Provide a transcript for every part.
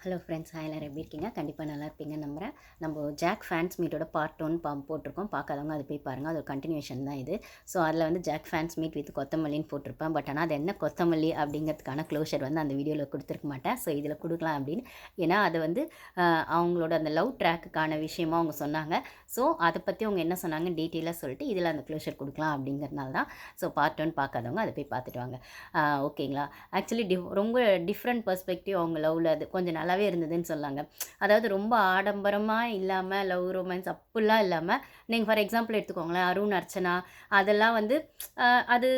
Hello friends, எல்லாரும் எப்படி இருக்கீங்க? கண்டிப்பாக நல்லா இருப்பீங்கன்னு நம்புகிறேன். நம்ம ஜாக் ஃபேன்ஸ் மீட்டோட பார்ட் 1 போட்டிருக்கோம். பார்க்காதவங்க அதை போய் பாருங்கள். அது ஒரு கண்டினியூஷன் தான் இது. ஸோ அதில் வந்து ஜாக் ஃபேன்ஸ் மீட் வித் கொத்தமல்லின்னு போட்டிருப்பேன். பட் ஆனால் அது என்ன கொத்தமல்லி அப்படிங்கிறதுக்கான க்ளோஷர் வந்து அந்த வீடியோவில் கொடுத்துருக்க மாட்டேன். ஸோ இதில் கொடுக்கலாம் அப்படின்னு. ஏன்னா அது வந்து அவங்களோட அந்த லவ் ட்ராக்குக்கான விஷயமா அவங்க சொன்னாங்க. ஸோ அதை பற்றி அவங்க என்ன சொன்னாங்க டீட்டெயிலாக சொல்லிட்டு இதில் அந்த க்ளோஷர் கொடுக்கலாம் அப்படிங்கிறதுனால தான். ஸோ பார்ட் 1 பார்க்காதவங்க அதை போய் பார்த்துட்டு வாங்க. ஓகேங்களா? ஆக்சுவலி ரொம்ப டிஃப்ரெண்ட் பெர்ஸ்பெக்டிவ் அவங்க லவ்வில் அது கொஞ்சம் நல்லாவே இருந்ததுன்னு சொன்னாங்க. அதாவது ரொம்ப ஆடம்பரமாக இல்லாமல் லவ் ரொமான்ஸ் அப்படிலாம் இல்லாமல், நீங்கள் ஃபார் எக்ஸாம்பிள் எடுத்துக்கோங்களேன், அருண் அர்ச்சனா அதெல்லாம் வந்து அது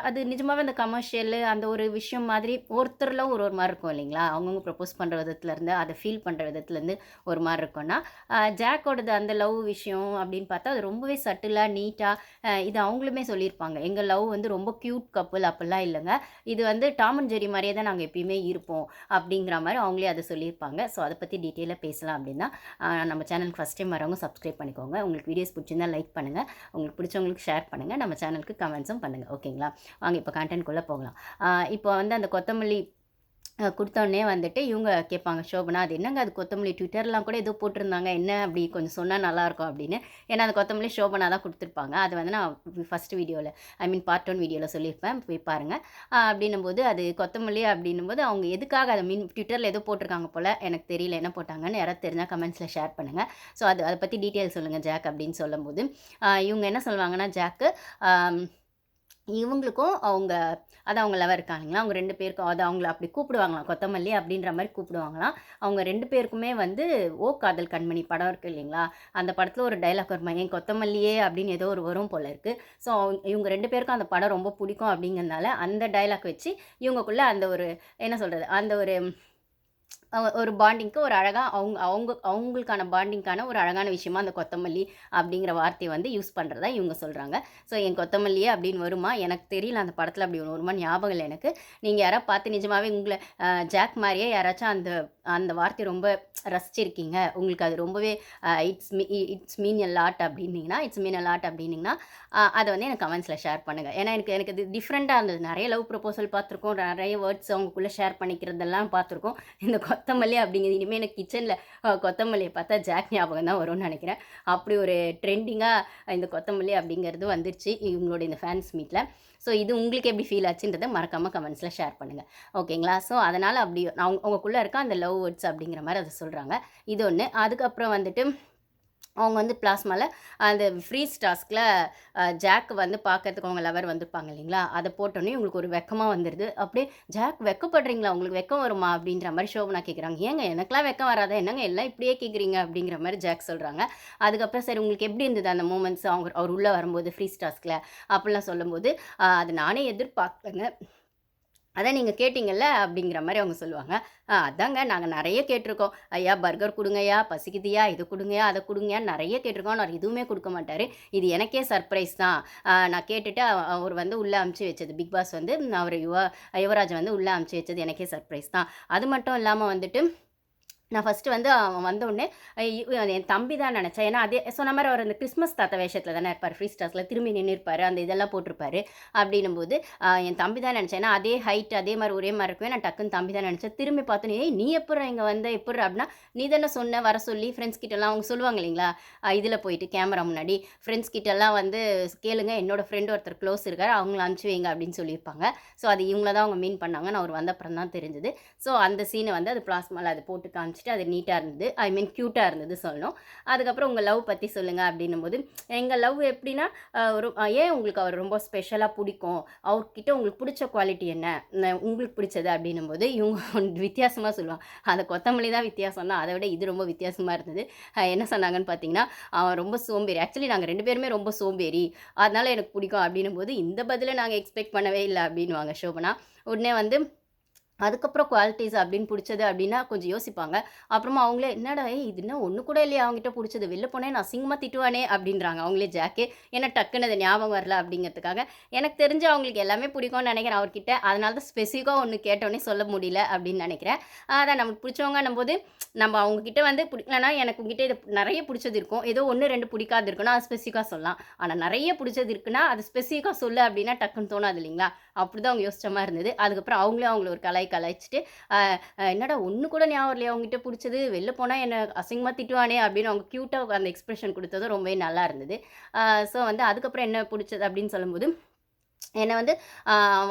அது நிஜமாகவே அந்த கமர்ஷியலு அந்த ஒரு விஷயம் மாதிரி ஒருத்தர்லாம் ஒரு ஒரு மாதிரி இருக்கும் இல்லைங்களா? அவங்கவுங்க ப்ரப்போஸ் பண்ணுற விதத்துலேருந்து அதை ஃபீல் பண்ணுற விதத்துலேருந்து ஒரு மாதிரி இருக்கும்னா, ஜாக்கோடது அந்த லவ் விஷயம் அப்படின்னு பார்த்தா அது ரொம்பவே சட்டிலாக நீட்டாக இது அவங்களுமே சொல்லியிருப்பாங்க. எங்கள் லவ் வந்து ரொம்ப க்யூட் கப்புள் அப்படிலாம் இல்லைங்க. இது வந்து டாம் அண்ட் ஜெர்ரி மாதிரியே தான் நாங்கள் எப்பயுமே இருப்போம் அப்படிங்கிற மாதிரி அவங்களே அதை சொல்லியிருப்பாங்க. ஸோ அதை பற்றி டீட்டெயிலாக பேசலாம் அப்படின்னா நம்ம சேனலுக்கு ஃபஸ்ட் டைம் வரவங்க சப்ஸ்கிரைப் பண்ணிக்கோங்க. உங்களுக்கு வீடியோஸ் பிடிச்சிருந்தா லைக் பண்ணுங்கள், உங்களுக்கு பிடிச்சவங்களுக்கு ஷேர் பண்ணுங்கள், நம்ம சேனலுக்கு கமெண்ட்ஸும் பண்ணுங்கள். ஓகேங்களா? வாங்க இப்போ கண்டென்ட்குள்ளே போகலாம். இப்போ வந்து அந்த கொத்தமல்லி குடுத்தோனே வந்துட்டு இவங்க கேட்பாங்க சோபனா, அது என்னங்க அது கொத்தமல்லி ட்விட்டர்லாம் கூட ஏதோ போட்டிருந்தாங்க. என்ன அப்படி கொஞ்சம் சொன்னா நல்லாயிருக்கும் அப்படின்னு. ஏன்னா அந்த கொத்தமல்லி சோபனா தான் குடுத்துருப்பாங்க. அது வந்து நான் ஃபர்ஸ்ட் வீடியோவில் பார்ட் 1 வீடியோவில் சொல்லியிருப்பேன். போய் பாருங்க. அப்படின்னும்போது அது கொத்தமல்லி அப்படின்னும்போது அவங்க எதுக்காக அதை ட்விட்டரில் ஏதோ போட்டிருக்காங்க போல. எனக்கு தெரியல என்ன போட்டாங்கன்னு. யாராவது தெரிஞ்சால் கமெண்ட்ஸில் ஷேர் பண்ணுங்கள். ஸோ அதை பற்றி டீட்டெயில் சொல்லுங்கள் ஜாக் அப்படின்னு சொல்லும்போது, இவங்க என்ன சொல்லுவாங்கன்னா ஜாக்கு இவங்களுக்கும் அவங்க லவர் இருக்காங்களா, அவங்க 2 பேருக்கும் அது அவங்கள அப்படி கூப்பிடுவாங்களாம். கொத்தமல்லி அப்படின்ற மாதிரி கூப்பிடுவாங்களாம். அவங்க 2 பேருக்குமே வந்து ஓ காதல் கண்மணி படம் இருக்குது இல்லைங்களா? அந்த படத்தில் ஒரு டைலாக் வருமா, என் கொத்தமல்லியே அப்படின்னு ஏதோ ஒரு வரும் போல இருக்குது. ஸோ இவங்க 2 பேருக்கும் அந்த படம் ரொம்ப பிடிக்கும் அப்படிங்கிறதுனால அந்த டைலாக் வச்சு இவங்கக்குள்ளே அந்த ஒரு என்ன சொல்கிறது, அந்த ஒரு பாண்டிங்க்கு ஒரு அழகா அவங்களுக்கான பாண்டிங்க்கான ஒரு அழகான விஷயமா அந்த கொத்தமல்லி அப்படிங்கிற வார்த்தையை வந்து யூஸ் பண்ணுறதா இவங்க சொல்கிறாங்க. ஸோ என் கொத்தமல்லியே அப்படின்னு வருமா, எனக்கு தெரியல அந்த படத்தில் அப்படி வருமா ஞாபகம் இல்லை எனக்கு. நீங்கள் யாராவது பார்த்து நிஜமாகவே உங்களை ஜாக் மாதிரியே யாராச்சும் அந்த அந்த வார்த்தையை ரொம்ப ரசிச்சிருக்கீங்க, உங்களுக்கு அது ரொம்பவே இட்ஸ் மீன் எ லாட் அப்படின்னீங்கன்னா அதை வந்து எனக்கு கமெண்ட்ஸில் ஷேர் பண்ணுங்கள். ஏன்னா எனக்கு எனக்கு இது டிஃப்ரெண்ட்டாக இருந்தது. நிறைய லவ் ப்ரப்போசல் பார்த்துருக்கோம், நிறைய வேர்ட்ஸ் அவங்களுக்குள்ளே ஷேர் பண்ணிக்கிறதெல்லாம் பார்த்துருக்கோம். இந்த கொத்தமல்லி அப்படிங்கிறது இனிமேல் எனக்கு கிச்சனில் கொத்தமல்லியை பார்த்தா ஜாக் ஞாபகம் தான் வரும்னு நினைக்கிறேன். அப்படி ஒரு ட்ரெண்டிங்காக இந்த கொத்தமல்லி அப்படிங்கிறது வந்துருச்சு இவங்களோட இந்த ஃபேன்ஸ் மீட்டில். ஸோ இது உங்களுக்கு எப்படி ஃபீல் ஆச்சுன்றதை மறக்காமல் கமெண்ட்ஸில் ஷேர் பண்ணுங்கள். ஓகேங்களா? ஸோ அதனால் அப்படி அவங்களுக்குள்ளே இருக்க அந்த லவ் வேர்ட்ஸ் அப்படிங்கிற மாதிரி அதை சொல்கிறாங்க. இது ஒன்று. அதுக்கப்புறம் வந்துட்டு அவங்க வந்து பிளாஸ்மாவில் அந்த ஃப்ரீஸ் டாஸ்கில் ஜாக் வந்து பார்க்கறதுக்கு அவங்க லவர் வந்திருப்பாங்க இல்லைங்களா? அதை போட்டோன்னே உங்களுக்கு ஒரு வெக்கமாக வந்துடுது. அப்படியே ஜாக் வெக்கப்படுறீங்களா, உங்களுக்கு வெக்கம் வருமா அப்படின்ற மாதிரி சோபனா கேட்குறாங்க. ஏங்க எனக்கெலாம் வெக்கம் வராதா, என்னங்க எல்லாம் இப்படியே கேட்குறீங்க அப்படிங்கிற மாதிரி ஜாக் சொல்கிறாங்க. அதுக்கப்புறம் சரி உங்களுக்கு எப்படி இருந்தது அந்த மூமெண்ட்ஸ் அவர் உள்ளே வரும்போது ஃப்ரீஸ் டாஸ்கில் அப்படிலாம் சொல்லும்போது, அது நானே எதிர்பார்க்கலங்க, அதான் நீங்கள் கேட்டிங்கல்ல அப்படிங்கிற மாதிரி அவங்க சொல்லுவாங்க. அதாங்க நாங்கள் நிறைய கேட்டிருக்கோம். ஐயா பர்கர் கொடுங்கய்யா, பசிக்குதுயா, இது கொடுங்கய்யா, அதை கொடுங்கயான்னு நிறைய கேட்டிருக்கோம். அவர் எதுவுமே கொடுக்க மாட்டார். இது எனக்கே சர்ப்ரைஸ் தான். நான் கேட்டுட்டு அவர் வந்து உள்ளே அமுச்சு வச்சது, பிக் பாஸ் வந்து அவர் யுவராஜ் வந்து உள்ளே அமுச்சு வச்சது எனக்கே சர்ப்ரைஸ் தான். அது மட்டும் இல்லாமல் வந்துட்டு நான் ஃபஸ்ட்டு வந்து அவன் வந்தோடனே என் தம்பி தான் நினச்சேன். ஏன்னா அதே சொன்ன மாதிரி அவர் அந்த கிறிஸ்மஸ் தாத்தா வேஷத்தில் தானே இருப்பார். ஃப்ரீ ஸ்டார்ஸில் திரும்பி நின்றுருப்பார், அந்த இதெல்லாம் போட்டிருப்பாரு. அப்படின்னும்போது என் தம்பி தான் நினச்சேன். ஏன்னா அதே ஹைட் அதே மாதிரி ஒரே மாதிரி இருக்குமே, நான் டக்குன்னு தம்பி தான் நினச்சேன். திரும்பி பார்த்தோன்னே ஏய் நீ எப்பட்றா இங்கே வந்த, எப்பட்றா அப்படின்னா, நீ தானே சொன்ன வர சொல்லி ஃப்ரெண்ட்ஸ் கிட்டலாம் அவங்க சொல்லுவாங்க இல்லைங்களா, இதில் போயிட்டு கேமரா முன்னாடி ஃப்ரெண்ட்ஸ் கிட்டலாம் வந்து கேளுங்க, என்னோடய ஃப்ரெண்டு ஒருத்தர் க்ளோஸ் இருக்கார், அவங்கள அனுப்பிச்சி வைங்க அப்படின்னு சொல்லியிருப்பாங்க. ஸோ அது இவங்கள தான் அவங்க மீன் பண்ணாங்க. நான் அவர் வந்த அப்புறம் தான் தெரிஞ்சுது. ஸோ அந்த சீனை வந்து அது பிளாஸ்மாவில் அது போட்டு காமிச்சிட்டு அது நீட்டாக இருந்தது. க்யூட்டாக இருந்தது சொல்லணும். அதுக்கப்புறம் உங்கள் லவ் பற்றி சொல்லுங்கள் அப்படின்னும்போது, எங்கள் லவ் எப்படின்னா ஒரு ஏன் உங்களுக்கு அவர் ரொம்ப ஸ்பெஷலாக பிடிக்கும், அவர்கிட்ட உங்களுக்கு பிடிச்ச குவாலிட்டி என்ன, உங்களுக்கு பிடிச்சது அப்படின்னும்போது இவங்க வித்தியாசமாக சொல்லுவாங்க. அந்த கொத்தமல்லி தான் வித்தியாசம் தான், அதை விட இது ரொம்ப வித்தியாசமாக இருந்தது. என்ன சொன்னாங்கன்னு பார்த்தீங்கன்னா, அவன் ரொம்ப சோம்பேறி. ஆக்சுவலி நாங்கள் 2 பேருமே ரொம்ப சோம்பேறி, அதனால் எனக்கு பிடிக்கும் அப்படின்னும்போது, இந்த பதிலை நாங்கள் எக்ஸ்பெக்ட் பண்ணவே இல்லை அப்படின்வாங்க சோபனா. உடனே வந்து அதுக்கப்புறம் குவாலிட்டிஸ் அப்படின்னு பிடிச்சது அப்படின்னா கொஞ்சம் யோசிப்பாங்க. அப்புறமா அவங்களே என்னடா இது என்ன ஒன்று கூட இல்லையா அவங்ககிட்ட பிடிச்சது, வெளில போனே நான் அசிங்கமாக திட்டுவானே அப்படின்றாங்க அவங்களே ஜாக்கே. ஏன்னா டக்குன்னு அது ஞாபகம் வரல அப்படிங்கிறதுக்காக. எனக்கு தெரிஞ்சு அவங்களுக்கு எல்லாமே பிடிக்கும்னு நினைக்கிறேன் அவர்கிட்ட. அதனால தான் ஸ்பெசிஃபிக்காக ஒன்று கேட்டோன்னே சொல்ல முடியல அப்படின்னு நினைக்கிறேன். அதான் நமக்கு பிடிச்சவங்கன்னும் போது நம்ம அவங்கக்கிட்ட வந்து பிடிக்கலன்னா எனக்கு உங்ககிட்ட இது நிறைய பிடிச்சது இருக்கும், ஏதோ 1, 2 பிடிக்காது இருக்குன்னா அது ஸ்பெசிஃபிக்காக சொல்லலாம். ஆனால் நிறைய பிடிச்சது இருக்குன்னா அது ஸ்பெசிஃபிக்காக சொல்லு அப்படின்னா டக்குன்னு தோணாது இல்லைங்களா? அப்படி தான் அவங்க யோசிச்ச மாதிரி இருந்தது. அதுக்கப்புறம் அவங்களே அவங்கள ஒரு கலாய்க்க கலாய்ச்சிட்டு என்னடா ஒன்று கூட ஞாபகம் இல்லையா அவங்ககிட்ட பிடிச்சது, வெளில போனால் என்ன அசிங்கமாக திட்டுவானே அப்படின்னு அவங்க க்யூட்டாக அந்த எக்ஸ்பிரஷன் கொடுத்ததும் ரொம்பவே நல்லா இருந்தது. ஸோ வந்து அதுக்கப்புறம் என்ன பிடிச்சது அப்படின்னு சொல்லும்போது என்ன வந்து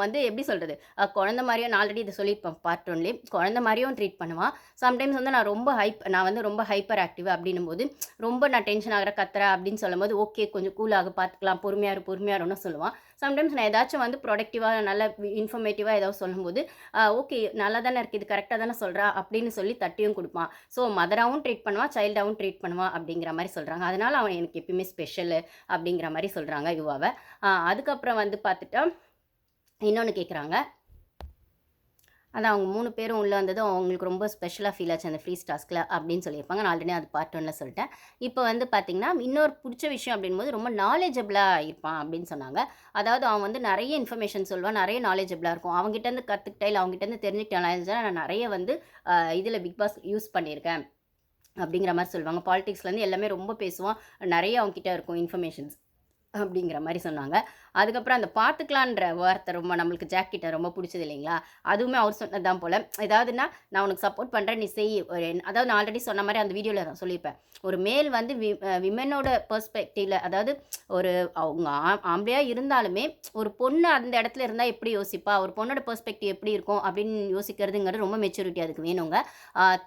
வந்து எப்படி சொல்றது? குழந்த மாரியும் நான் ஆல்ரெடி இத சொல்லியிருப்பேன் பார்ட் 1லயே. குழந்த மாரியும் ட்ரீட் பண்ணுவான். சம்டைம்ஸ் வந்து நான் வந்து ரொம்ப ஹைப்பர் ஆக்டிவ் அப்டின்னும்போது, ரொம்ப நான் டென்ஷன் ஆகுறேன், கத்துறேன் அப்டின்னு சொல்லும்போது, ஓகே கொஞ்சம் கூல் ஆகு பார்த்துக்கலாம், பொறுமையா இரு, பொறுமையா இருன்னு சொல்லுவான். சம்டைம்ஸ் நான் ஏதாச்சும் வந்து ப்ரொடக்டிவா நல்ல இன்ஃபர்மேட்டிவா ஏதாவது சொல்லும்போது, ஓகே நல்லா தானே இருக்கு, இது கரெக்ட்டா தானே சொல்றா அப்டின்னு சொல்லி தட்டியும் குடுப்பான். ஸோ மதராவும் ட்ரீட் பண்ணுவான், சைல்டாவும் ட்ரீட் பண்ணுவான் அப்டிங்கிற மாரி சொல்றாங்க. அதனால அவன் எனக்கு எப்பயுமே ஸ்பெஷலு அப்டிங்கிற மாரி சொல்றாங்க யுவாவ. அதுக்கப்புறம் வந்து பார்த்துட்டா, இன்னொன்னு கேட்குறாங்க. அதான் அவங்க 3 பேரும் உள்ள வந்ததும் அவங்களுக்கு ரொம்ப ஸ்பெஷலா ஃபீல் ஆச்சு அந்த ஃப்ரீஸ் டாஸ்க்ல அப்படின்னு சொல்லியிருப்பாங்க. நான் ஆல்ரெடி அது பார்ட் 1ல சொல்லிட்டேன். இப்போ வந்து பார்த்தீங்கன்னா, இன்னொரு புடிச்ச விஷயம் அப்படின்போது ரொம்ப நாலேஜபிளா இருப்பான் அப்படின்னு சொன்னாங்க. அதாவது அவன் வந்து நெறைய இன்ஃபர்மேஷன் சொல்லுவான். நெறைய நாலேஜபிளா இருக்கும். அவன்கிட்டருந்து கத்துக்கிட்ட, இல்ல அவன்கிட்டருந்து தெரிஞ்சுக்கிட்ட நாலேட்ஜ நான் நெறைய வந்து இதில பிக் பாஸ் யூஸ் பண்ணியிருக்கேன். அப்படிங்கிற மாரி சொல்லுவாங்க. பாலிடிக்ஸ்லேருந்து எல்லாமே ரொம்ப பேசுவான். நெறைய அவன்கிட்ட இருக்கும் இன்ஃபர்மேஷன்ஸ். அப்படிங்கிற மாரி சொன்னாங்க. அதுக்கப்புறம் அந்த பார்த்துக்கலான்ற வார்த்தை ரொம்ப நம்மளுக்கு ஜாக் கிட்ட ரொம்ப புடிச்சது இல்லைங்களா? அதுவுமே அவர் சொன்னது தான் போல. ஏதாவதுன்னா, நான் உனக்கு சப்போர்ட் பண்றேன், நீ செய். அதாவது நான் ஆல்ரெடி சொன்ன மாரி அந்த வீடியோல நான் சொல்லியிருப்பேன். ஒரு மேல் வந்து விமெனோட பெர்ஸ்பெக்டிவ்ல அதாவது ஒரு அவங்க ஆம்பளையா இருந்தாலுமே, ஒரு பொண்ணு அந்த இடத்துல இருந்தா எப்படி யோசிப்பா? ஒரு பொண்ணோட பெர்ஸ்பெக்டிவ் எப்படி இருக்கும்? அப்படின்னு யோசிக்கிறதுங்கிறது ரொம்ப மெச்சூரிட்டி அதுக்கு வேணுங்க.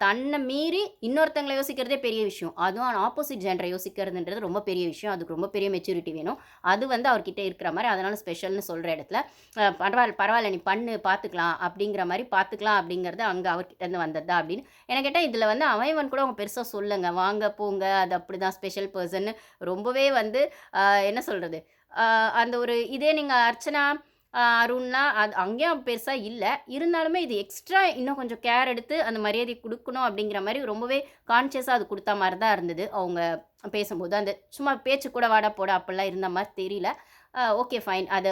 தன்ன மீறி இன்னொருத்தங்கள யோசிக்கிறதே பெரிய விஷயம். அதுவும் ஆப்போசிட் ஜெண்டர யோசிக்கிறதுன்றது ரொம்ப பெரிய விஷயம். அதுக்கு ரொம்ப பெரிய மெச்சூரிட்டி வேணும். அது வந்து அவர்கிட்ட இருக்கிற மாரி அதனால ஸ்பெஷல்னு சொல்ற இடத்துல, பரவால்ல நீ பண்ணு பார்த்துக்கலாம் அப்படிங்கிற மாரி பார்த்துக்கலாம் அப்படிங்கிறது அங்க அவர்கிட்டருந்து வந்தது தான் அப்படின்னு. என்ன கேட்டா இதில வந்து அவன் கூட அவங்க பெருசா சொல்லங்க. வாங்க, போங்க அது அப்படிதான் ஸ்பெஷல் பெர்சன்னு ரொம்பவே வந்து என்ன சொல்றது? அந்த ஒரு இதே நீங்க அர்ச்சனா, அருண்லாம் அது அங்கேயும் பெருசா இல்ல. இருந்தாலுமே இது எக்ஸ்ட்ரா இன்னும் கொஞ்சம் கேர் எடுத்து அந்த மரியாதை குடுக்கணும் அப்படிங்கிற மாரி ரொம்பவே கான்ஷியஸா அது குடுத்த மாரி தான் இருந்தது. அவங்க பேசும்போது. அந்த சும்மா பேச்சு கூட வாடா, போடா அப்படிலாம் இருந்த மாரி தெரியல. Okay fine. அது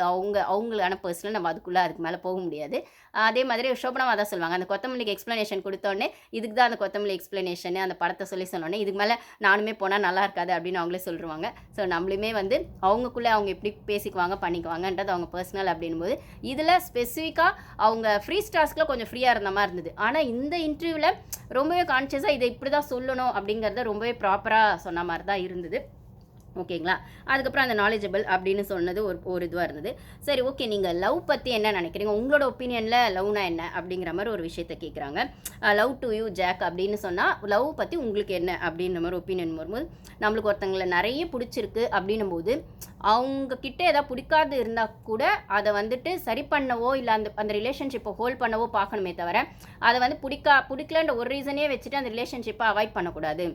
அவங்களான பர்சனல் நம்ம அதுக்கு மேல போக முடியாது. அதே மாதிரி சோபனாவும் அதான் சொல்லுவாங்க. அந்த கொத்தமல்லிக்கு எக்ஸ்ப்ளனேஷன் குடுத்தோனே, இதுக்கு தான் அந்த கொத்தமல்லி எக்ஸ்ப்ளனேஷனு அந்த படத்த சொல்லி சொன்னோனே, இதுக்கு மேல நானுமே போனா நல்லா இருக்காது அப்படின்னு அவங்களே சொல்ருவாங்க. ஸோ நம்மளுமே வந்து அவங்கக்குள்ள அவங்க எப்படி பேசிக்குவாங்க, பண்ணிக்குவாங்கன்றது அவங்க பர்சனல் அப்படின்னும்போது, இதில ஸ்பெசிஃபிக்கா அவங்க ஃப்ரீ டாஸ்க்ல கொஞ்சம் ஃப்ரீயா இருந்த மாரி இருந்தது. ஆனா இந்த இன்டர்வியூல ரொம்பவே கான்ஷியஸா இத இப்படி தான் சொல்லணும் அப்படிங்கிறத ரொம்பவே ப்ராப்பரா சொன்ன மாரி தான் இருந்தது. ஓகேங்களா? அதுக்கப்புறம் அந்த நாலேஜபிள் அப்படின்னு சொன்னது ஒரு இதுவா இருந்தது. சரி ஓகே நீங்க லவ் பத்தி என்ன நினைக்கிறீங்க? உங்களோட ஒப்பீனியன்ல லவ்னா என்ன? அப்படிங்கிற மாரி ஒரு விஷயத்த கேட்குறாங்க. லவ் டூ யூ ஜாக் அப்படின்னு சொன்னா, லவ் பத்தி உங்களுக்கு என்ன? அப்படின்ற மாரி ஒப்பீனியன் வரும்போது, நம்மளுக்கு ஒருத்தங்கள நெறைய புடிச்சிருக்கு அப்படின்னும்போது, அவங்க கிட்ட ஏதாவது புடிக்காது இருந்தா கூட, அத வந்துட்டு சரி பண்ணவோ, இல்ல அந்த அந்த ரிலேஷன்ஷிப்ப ஹோல்ட் பண்ணவோ பார்க்கணுமே தவிர, அத வந்து புடிக்கலன்ற ஒரு ரீசனே வச்சுட்டு அந்த ரிலேஷன்ஷிப்ப அவாய்ட் பண்ணக்கூடாது.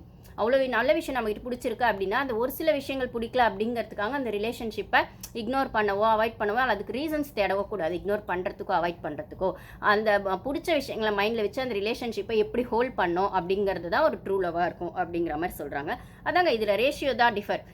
அவ்வளோ நல்ல விஷயம் நம்மகிட்ட பிடிச்சிருக்கு அப்படின்னா, அந்த ஒரு சில விஷயங்கள் பிடிக்கல அப்படிங்கிறதுக்காக அந்த ரிலேஷன்ஷிப்பை இக்னோர் பண்ணவோ, அவாய்ட் பண்ணவோ, அதுக்கு ரீசன்ஸ் தேடவோ கூடாது. இக்னோர் பண்ணுறதுக்கோ, அவாய்ட் பண்ணுறதுக்கோ. அந்த பிடிச்ச விஷயங்கள மைண்டில் வச்சு அந்த ரிலேஷன்ஷிப்பை எப்படி ஹோல்ட் பண்ணோம் அப்படிங்கிறது தான் ஒரு ட்ரூ லவ்வாக இருக்கும் அப்படிங்கிற மாதிரி சொல்கிறாங்க. அதாங்க இதில் ரேஷியோ தான் டிஃபர்.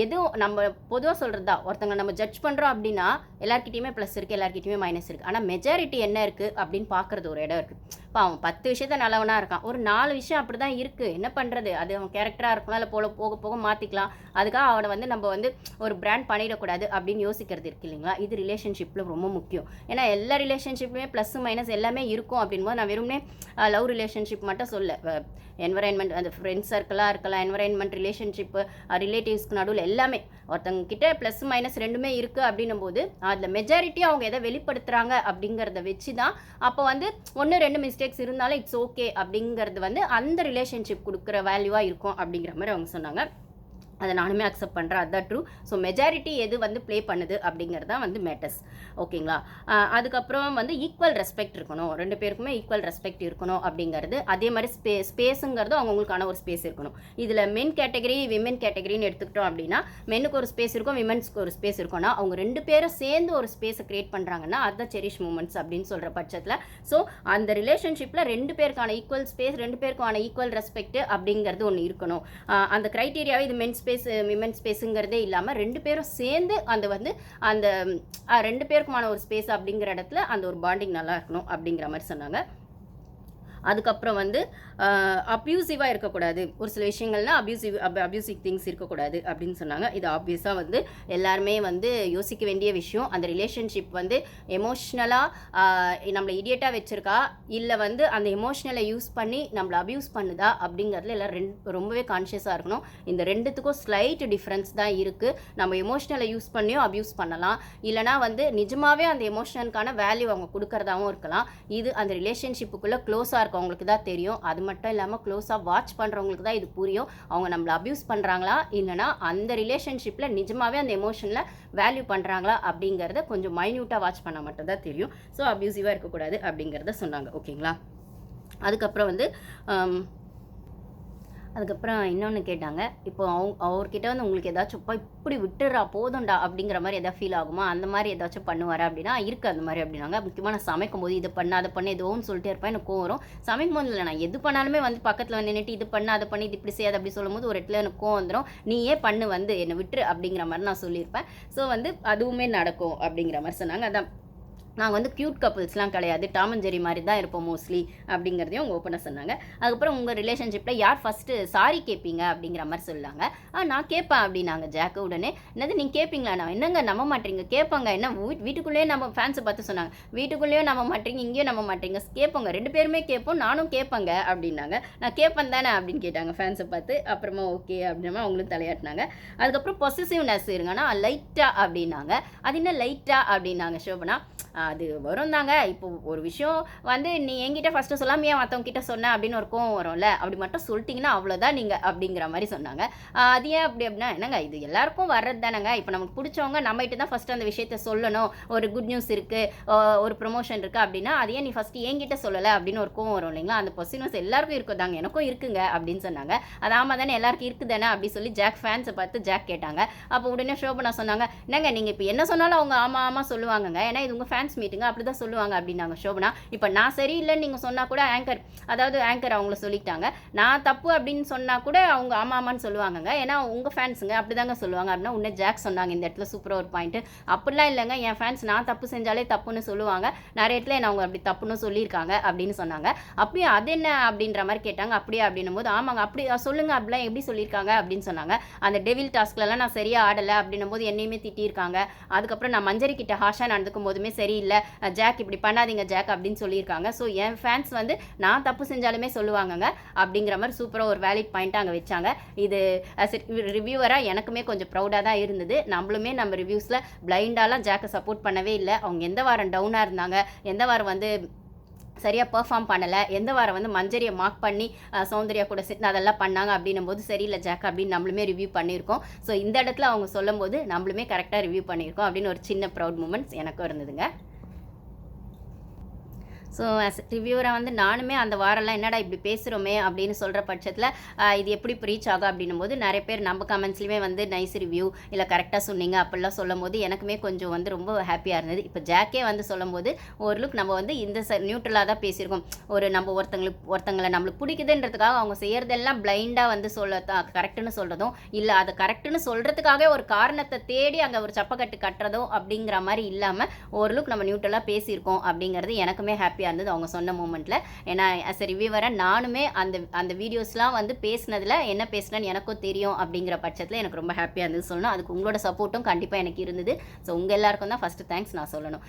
எதுவும் நம்ம பொதுவாக சொல்கிறது தான். ஒருத்தங்க நம்ம ஜட்ஜ் பண்ணுறோம் அப்படின்னா, எல்லார்கிட்டயுமே ப்ளஸ் இருக்குது, எல்லார்கிட்டயுமே மைனஸ் இருக்குது. ஆனால் மெஜாரிட்டி என்ன இருக்குது அப்படின்னு பார்க்குறது ஒரு இடம் இருக்குது. இப்போ அவன் 10 விஷயத்த நல்லவனா இருக்கான். ஒரு 4 விஷயம் அப்படி தான் இருக்குது. என்ன பண்ணுறது? அது அவன் கேரக்டராக இருக்கலாம், இல்லை போக போக மாற்றிக்கலாம். அதுக்காக அவனை வந்து நம்ம வந்து ஒரு பிராண்ட் பண்ணிடக்கூடாது அப்படின்னு யோசிக்கிறது இருக்கு இல்லைங்களா? இது ரிலேஷன்ஷிப்பில் ரொம்ப முக்கியம். ஏன்னா எல்லா ரிலேஷன்ஷிப்லையுமே ப்ளஸ் மைனஸ் எல்லாமே இருக்கும் அப்படின்போது நான் வெறுமனே லவ் ரிலேஷன்ஷிப் மட்டும் சொல்ல. என்வரான்மெண்ட் அந்த ஃப்ரெண்ட்ஸ் சர்க்கிளாக இருக்கலாம், என்வரான்மெண்ட் ரிலேஷன்ஷிப்பு, ரிலேட்டிவ்ஸ்க்கு நடுவில் எல்லாமே ஒருத்தங்க கிட்ட ப்ளஸ் மைனஸ் ரெண்டுமே இருக்குது அப்படின்னும் போது அதில் மெஜாரிட்டி அவங்க எதை வெளிப்படுத்துகிறாங்க அப்படிங்கிறத வச்சு தான் அப்போ வந்து 1 2 மிஸ்டேக்ஸ் இருந்தாலும் இட்ஸ் ஓகே அப்படிங்கிறது வந்து அந்த ரிலேஷன்ஷிப் கொடுக்குற வேல்யூவாக இருக்கும் அப்படிங்கிற மாதிரி அவங்க சொன்னாங்க. அதை நானுமே அக்செப்ட் பண்ணுறேன். அதுதான் ட்ரூ. ஸோ மெஜாரிட்டி எது வந்து ப்ளே பண்ணுது அப்படிங்கிறது தான் வந்து மேட்டர்ஸ். ஓகேங்களா? அதுக்கப்புறம் வந்து ஈக்குவல் ரெஸ்பெக்ட் இருக்கணும். 2 பேருக்குமே ஈக்குவல் ரெஸ்பெக்ட் இருக்கணும் அப்படிங்கிறது. அதே மாதிரி ஸ்பேஸுங்கிறது அவங்களுக்கான ஒரு ஸ்பேஸ் இருக்கணும். இதில் மென் கேட்டகரி, விமென் கேட்டகரின்னு எடுத்துக்கிட்டோம் அப்படின்னா, மென்னுக்கு ஒரு ஸ்பேஸ் இருக்கும், விமென்ஸ்க்கு ஒரு ஸ்பேஸ் இருக்கும்னா, அவங்க 2 பேரும் சேர்ந்து ஒரு ஸ்பேஸை கிரியேட் பண்ணுறாங்கன்னா அதுதான் செரிஷ் மூமெண்ட்ஸ் அப்படின்னு சொல்கிற பட்சத்தில் ஸோ அந்த ரிலேஷன்ஷிப்பில் 2 பேருக்கான ஈக்குவல் ஸ்பேஸ், 2 பேருக்கான ஈக்குவல் ரெஸ்பெக்ட் அப்படிங்கிறது ஒன்று இருக்கணும். அந்த க்ரைட்டீரியாவே இது மென் ஸ்பேஸ் விமன் ஸ்பேஸுங்கிறதே இல்லாமல் 2 பேரும் சேர்ந்து அந்த வந்து அந்த 2 பேருக்குமான ஒரு ஸ்பேஸ் அப்படிங்கிற இடத்துல அந்த ஒரு பாண்டிங் நல்லா இருக்கணும் அப்படிங்கிற மாதிரி சொன்னாங்க. அதுக்கப்புறம் வந்து அப்யூசிவாக இருக்கக்கூடாது, ஒரு சில விஷயங்கள்லாம் அப்யூசிவ் திங்ஸ் இருக்கக்கூடாது அப்படின்னு சொன்னாங்க. இது ஆப்வியஸாக வந்து எல்லாருமே வந்து யோசிக்க வேண்டிய விஷயம். அந்த ரிலேஷன்ஷிப் வந்து எமோஷ்னலாக நம்மளை இடியட்டாக வச்சுருக்கா, இல்லை வந்து அந்த எமோஷ்னலை யூஸ் பண்ணி நம்மளை அப்யூஸ் பண்ணுதா அப்படிங்கிறதுல எல்லாம் ரொம்பவே கான்ஷியஸாக இருக்கணும். இந்த ரெண்டுத்துக்கும் ஸ்லைட் டிஃப்ரென்ஸ் தான் இருக்குது. நம்ம எமோஷ்னலை யூஸ் பண்ணியும் அப்யூஸ் பண்ணலாம், இல்லைனா வந்து நிஜமாகவே அந்த எமோஷனலுக்கான வேல்யூ அவங்க கொடுக்கறதாகவும் இருக்கலாம். இது அந்த ரிலேஷன்ஷிப்புக்குள்ளே க்ளோஸாக இருக்கவங்களுக்கு தான் தெரியும். அது மட்டும் இல்லாமல் க்ளோஸாக வாட்ச் பண்ணுறவங்களுக்கு தான் இது புரியும். அவங்க நம்மளை அப்யூஸ் பண்ணுறாங்களா, இல்லைனா அந்த ரிலேஷன்ஷிப்பில் நிஜமாகவே அந்த எமோஷனில் வேல்யூ பண்ணுறாங்களா அப்படிங்கிறத கொஞ்சம் மைன்யூட்டாக வாட்ச் பண்ணால் மட்டும் தான் தெரியும். ஸோ அப்யூசிவாக இருக்கக்கூடாது அப்படிங்கிறத சொன்னாங்க. ஓகேங்களா. அதுக்கப்புறம் வந்து அதுக்கப்புறம் இன்னொன்று கேட்டாங்க, இப்போ அவர்கிட்ட வந்து உங்களுக்கு ஏதாச்சும் இப்படி விட்டுறா போதும்டா அப்படிங்கிற மாதிரி எதாவது ஃபீல் ஆகுமா, அந்த மாதிரி ஏதாச்சும் பண்ணுவாரா அப்படின்னா, இருக்குது அந்த மாதிரி அப்படின்னாங்க. முக்கியமாக நான் சமைக்கும் போது இதை பண்ண அதை பண்ண ஏதோன்னு சொல்லிட்டே இருப்பேன், எனக்கு கோவம் வரும். சமைக்கும் போது இல்லை, நான் எது பண்ணாலுமே வந்து பக்கத்தில் வந்து நின்றுட்டு இது பண்ண அதை பண்ணி இது இப்படி செய்யாது அப்படி சொல்லும் போது ஒரு இடத்துல எனக்கு கோவம் வந்துடும். நீயே பண்ணு வந்து என்னை விட்டுரு அப்படிங்கிற மாதிரி நான் சொல்லியிருப்பேன். ஸோ வந்து அதுவுமே நடக்கும் அப்படிங்கிற மாதிரி சொன்னாங்க. அதான் நாங்கள் வந்து க்யூட் கப்புள்ஸ்லாம் கிடையாது, டாம் அண்ட் ஜெரி மாதிரி தான் இருப்போம் மோஸ்ட்லி அப்படிங்கிறதையும் அவங்க ஓப்பனாக சொன்னாங்க. அதுக்கப்புறம் உங்கள் ரிலேஷன்ஷிப்பில் யார் ஃபஸ்ட்டு சாரி கேட்பீங்க அப்படிங்கிற மாதிரி சொல்லாங்க. நான் கேட்பேன் அப்படின்னாங்க ஜாக்கு. உடனே என்னது நீங்கள் கேட்பீங்களா, நான் என்னங்க நம்ப மாட்டீங்க, கேட்பாங்க என்ன வீட்டுக்குள்ளேயே நம்ம ஃபேன்ஸை பார்த்து சொன்னாங்க, வீட்டுக்குள்ளேயும் நம்ப மாட்டீங்க இங்கேயும் நம்ப மாட்டீங்க, கேட்போங்க 2 பேருமே கேட்போம், நானும் கேட்பேங்க அப்படின்னாங்க. நான் கேட்பேன் தானே அப்படின்னு கேட்டாங்க ஃபேன்ஸை பார்த்து. அப்புறமா ஓகே அப்படின்னா அவங்களும் தலையாட்டினாங்க. அதுக்கப்புறம் பொசசிவ்னஸ் இருங்கன்னா லைட்டாக அப்படின்னாங்க. அது என்ன லைட்டாக அப்படின்னாங்க ஷோபனா. அது வரும் தாங்க. இப்போ ஒரு விஷயம் வந்து நீ என்கிட்ட ஃபஸ்ட்டு சொல்லாமல் ஏன் மற்றவங்க கிட்ட சொன்ன அப்படின்னு ஒரு கோவம் வரும்ல, அப்படி மட்டும் சொல்லிட்டிங்கன்னா அவ்வளோதான் நீங்கள் அப்படிங்கிற மாதிரி சொன்னாங்க. அது ஏன் அப்படி அப்படின்னா, என்னங்க இது எல்லாருக்கும் வர்றது தானேங்க. இப்போ நமக்கு பிடிச்சவங்க நம்மகிட்ட தான் ஃபஸ்ட்டு அந்த விஷயத்த சொல்லணும். ஒரு குட் நியூஸ் இருக்குது, ஒரு ப்ரொமோஷன் இருக்குது அப்படின்னா அது ஏன் நீ ஃபஸ்ட்டு என்கிட்ட சொல்லலை அப்படின்னு ஒரு கோவம் வரும் இல்லைங்களா. அந்த பொசினஸ் எல்லாருக்கும் இருக்கும் தாங்க, எனக்கும் இருக்குங்க அப்படின்னு சொன்னாங்க. அது ஆமாம் தானே, எல்லாருக்கும் இருக்குது தானே அப்படி சொல்லி ஜாக் ஃபேன்ஸை பார்த்து ஜாக் கேட்டாங்க. அப்போ உடனே ஷோபனா சொன்னாங்க, என்னங்க நீங்கள் இப்போ என்ன சொன்னாலும் அவங்க ஆமாம் ஆமாம் சொல்லுவாங்கங்க, ஏன்னா இது உங்கள் ஃபேன்ஸ் மீட்டிங்க அப்படி தான் சொல்லுவாங்க அப்படின்னாங்க ஷோபனா. இப்போ நான் சரியில்லைன்னு நீங்கள் சொன்னால் கூட ஆங்கர் அவங்கள சொல்லிட்டாங்க. நான் தப்பு அப்படின்னு சொன்னால் கூட அவங்க ஆமாமான்னு சொல்லுவாங்கங்க, ஏன்னா உங்கள் ஃபேன்ஸுங்க அப்படி தாங்க சொல்லுவாங்க அப்படின்னா உன்னை ஜாக் சொன்னாங்க. இந்த இடத்துல சூப்பராக ஒரு பாயிண்ட்டு. அப்படிலாம் இல்லைங்க, என் ஃபேன்ஸ் நான் தப்பு செஞ்சாலே தப்புன்னு சொல்லுவாங்க, நிறைய இடத்துல என்ன அவங்க அப்படி தப்புன்னு சொல்லியிருக்காங்க அப்படின்னு சொன்னாங்க. அப்படியே அது என்ன அப்படின்ற மாதிரி கேட்டாங்க. அப்படியே அப்படின்னும் போது ஆமாங்க அப்படி சொல்லுங்கள், அப்படிலாம் எப்படி சொல்லியிருக்காங்க அப்படின்னு சொன்னாங்க. அந்த டெவில் டாஸ்க்லலாம் நான் சரியாக ஆடலை அப்படின்னும் போது என்னையுமே திட்டியிருக்காங்க. அதுக்கப்புறம் நான் மஞ்சரி கிட்ட ஹாஷாக நடந்துக்கும் போதுமே சரியில்லை ஜாக் இப்படி பண்ணாதீங்க ஜாக் அப்படின்னு சொல்லியிருக்காங்க. ஸோ என் ஃபேன்ஸ் வந்து நான் தப்பு செஞ்சாலுமே சொல்லுவாங்கங்க அப்படிங்கிற மாதிரி சூப்பராக ஒரு வேலிட் பாயிண்ட்டாக அங்கே வச்சாங்க. இது ரிவ்யூவராக எனக்குமே கொஞ்சம் ப்ரௌடாக தான் இருந்தது. நம்மளுமே நம்ம ரிவ்யூஸில் பிளைண்டாலாம் ஜாக்கை சப்போர்ட் பண்ணவே இல்லை. அவங்க எந்த வாரம் டவுனாக இருந்தாங்க, எந்த வாரம் வந்து சரியாக பெர்ஃபார்ம் பண்ணலை, எந்த வாரம் வந்து மஞ்சரியை மார்க் பண்ணி சௌந்தர்யா கூட சேர்ந்து அதெல்லாம் பண்ணாங்க அப்படின்னும் போது சரியில்லை ஜாக் அப்படின்னு நம்மளுமே ரிவ்யூ பண்ணியிருக்கோம். ஸோ இந்த இடத்துல அவங்க சொல்லும் போது நம்மளுமே கரெக்டாக ரிவ்யூ பண்ணியிருக்கோம் அப்படின்னு ஒரு சின்ன ப்ரௌட் மூமெண்ட்ஸ் எனக்கும் இருந்ததுங்க. ஸோ ரிவ்யூவராக வந்து நானுமே அந்த வாரம்லாம் என்னடா இப்படி பேசுகிறோமே அப்படின்னு சொல்கிற பட்சத்தில் இது எப்படி ரீச் ஆகும் அப்படின்னும் போது நிறைய பேர் நம்ம கமெண்ட்ஸ்லையுமே வந்து நைஸ் ரிவ்யூ இல்லை கரெக்டாக சொன்னீங்க அப்படிலாம் சொல்லும் போது எனக்குமே கொஞ்சம் வந்து ரொம்ப ஹாப்பியாக இருந்தது. இப்போ ஜாக்கே வந்து சொல்லும் போது ஒரு லுக் நம்ம வந்து இந்த நியூட்ரலாக தான் பேசியிருக்கோம். ஒரு நம்ம ஒருத்தங்களை நம்மளுக்கு பிடிக்குதுன்றதுக்காக அவங்க செய்கிறதெல்லாம் பிளைண்டாக வந்து கரெக்டுன்னு சொல்கிறதும் இல்லை, அதை கரெக்டுன்னு சொல்கிறதுக்காக ஒரு காரணத்தை தேடி அங்கே ஒரு சப்பக்கட்டு கட்டுறதோ அப்படிங்கிற மாதிரி இல்லாமல் ஒரு லுக் நம்ம நியூட்ரலாக பேசியிருக்கோம் அப்படிங்கிறது எனக்குமே ஹாப்பியாக இருந்தது அவங்க சொன்ன மூமெண்ட்டில். ஏன்னா ஆஸ் எ ரிவ்யூவராக நானுமே அந்த வீடியோஸ்லாம் வந்து பேசினதில் என்ன பேசினேன்னு எனக்கும் தெரியும் அப்படிங்கிற பட்சத்தில் எனக்கு ரொம்ப ஹாப்பியாக இருந்தது சொல்லணும். அதுக்கு உங்களோட சப்போர்ட்டும் கண்டிப்பாக எனக்கு இருந்தது. ஸோ உங்கள் எல்லாருக்கும் தான் ஃபஸ்ட்டு தேங்க்ஸ் நான் சொல்லணும்.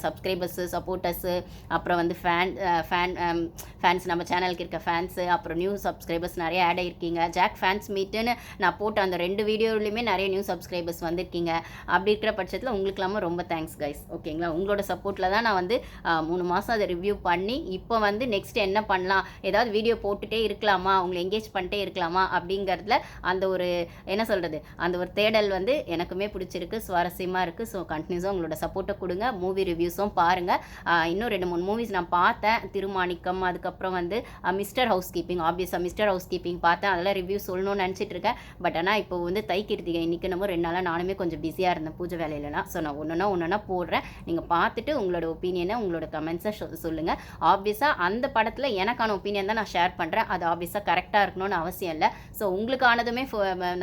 சப்ஸ்கிரைபர்ஸு, சப்போர்ட்டர்ஸு, அப்புறம் வந்து ஃபேன்ஸ் நம்ம சேனலுக்கு இருக்க ஃபேன்ஸு, அப்புறம் நியூ சப்ஸ்கிரைபர்ஸ் நிறைய ஆட் ஆகிருக்கீங்க. ஜாக் ஃபேன்ஸ் மீட்டுன்னு நான் போட்ட அந்த 2 வீடியோலையுமே நிறைய நியூ சப்ஸ்கிரைபர்ஸ் வந்திருக்கீங்க. அப்படி இருக்கிற பட்சத்தில் உங்களுக்கெல்லாமல் ரொம்ப தேங்க்ஸ் கைஸ். ஓகேங்களா. உங்களோட சப்போர்ட்டில் தான் நான் வந்து 3 மாதம் அதை ரிவ்யூ பண்ணி இப்போ வந்து நெக்ஸ்ட் என்ன பண்ணலாம், ஏதாவது வீடியோ போட்டுகிட்டே இருக்கலாமா, உங்களை எங்கேஜ் பண்ணிட்டே இருக்கலாமா அப்படிங்கிறதுல அந்த ஒரு என்ன சொல்கிறது, அந்த ஒரு தேடல் வந்து எனக்குமே பிடிச்சிருக்கு, சுவாரஸ்யமாக இருக்குது. ஸோ கண்டினியூஸாக உங்களோட சப்போர்ட்டை கொடுங்க. மூவி ரிவ்யூஸும் பாருங்கள். இன்னும் 2-3 மூவிஸ் நான் பார்த்தேன். திருமாணிக்கம், அதுக்கப்புறம் வந்து மிஸ்டர் ஹவுஸ் கீப்பிங். ஆப்வியஸாக மிஸ்டர் ஹவுஸ் கீப்பிங் பார்த்தேன். அதெல்லாம் ரிவ்யூ சொல்லணும்னு நினச்சிட்டு இருக்கேன். பட் ஆனால் இப்போ வந்து தைக்கிருத்திகை இன்றைக்கி நம்ம 2 நாளாக நானுமே கொஞ்சம் பிஸியாக இருந்தேன் பூஜை வேலையிலலாம். ஸோ நான் ஒன்றுனா போடுறேன். நீங்கள் பார்த்துட்டு உங்களோட ஒப்பீனியனை உங்களோட கமெண்ட்ஸை சொல்லுங்கள். ஆப்வியஸாக அந்த படத்தில் எனக்கான ஒப்பீனியன் தான் நான் ஷேர் பண்ணுறேன். அது ஆப்வியஸாக கரெக்டாக இருக்கணும்னு அவசியம் இல்லை. ஸோ உங்களுக்கானதுமே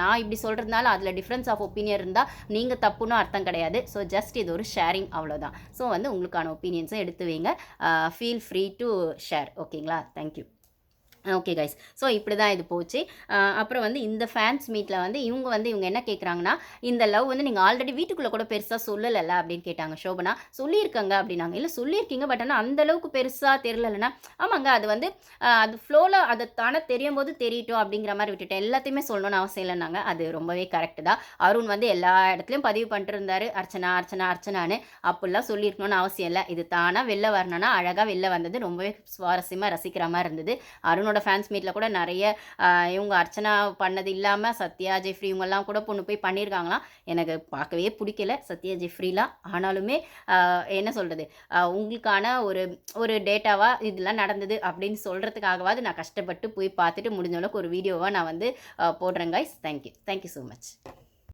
நான் இப்படி சொல்கிறதுனால அதில் டிஃப்ரென்ஸ் ஆஃப் ஒப்பீனியன் இருந்தால் நீங்கள் தப்புன்னு அர்த்தம் கிடையாது. ஸோ ஜஸ்ட் இது ஒரு ஷேரிங் அவ்வளோதான். ஸோ வந்து உங்களுக்கான ஒப்பீனியன்ஸை எடுத்து வைங்க. Feel free to share. ஓகேங்களா? தேங்க்யூ. Okay guys. ஸோ இப்படி தான் இது போச்சு. அப்புறம் வந்து இந்த ஃபேன்ஸ் மீட்டில் வந்து இவங்க என்ன கேட்குறாங்கன்னா, இந்த லவ் வந்து நீங்கள் ஆல்ரெடி வீட்டுக்குள்ளே கூட பெருசாக சொல்லலைல்ல அப்படின்னு கேட்டாங்க சோபனா. சொல்லியிருக்கங்க அப்படின்னாங்க. இல்லை சொல்லியிருக்கீங்க, பட் ஆனால் அந்த அளவுக்கு பெருசாக தெரியலன்னா, ஆமாங்க அது வந்து அது ஃப்ளோவில் அதை தானே தெரியும் போது தெரியட்டும் அப்படிங்கிற மாதிரி விட்டுட்டேன். எல்லாத்தையுமே சொல்லணும்னு அவசியம் இல்லைன்னாங்க. அது ரொம்பவே கரெக்டு தான். அருண் வந்து எல்லா இடத்துலையும் பதிவு பண்ணிட்டு இருந்தார், அர்ச்சனா அர்ச்சனா அர்ச்சனான்னு. அப்படிலாம் சொல்லியிருக்கணும்னு அவசியம் இல்லை. இது தானாக வெளில வரணும்னா அழகாக வெளில வந்தது ரொம்பவே சுவாரஸ்யமாக ரசிக்கிற மாதிரி இருந்தது. அருணோட ஃபேன்ஸ் மீட்டில் கூட நிறைய இவங்க அர்ச்சனா பண்ணது இல்லாமல் சத்யா ஜெஃப்ரி இவங்கெல்லாம் கூட பொண்ணு போய் பண்ணியிருக்காங்களாம். எனக்கு பார்க்கவே பிடிக்கல சத்யா ஜெஃப்ரிலாம். ஆனாலுமே என்ன சொல்கிறது, உங்களுக்கான ஒரு டேட்டாவாக இதெல்லாம் நடந்தது அப்படின்னு சொல்கிறதுக்காகவாது நான் கஷ்டப்பட்டு போய் பார்த்துட்டு முடிஞ்ச அளவுக்கு ஒரு வீடியோவாக நான் வந்து போடுறேன் கைஸ். Thank you so much.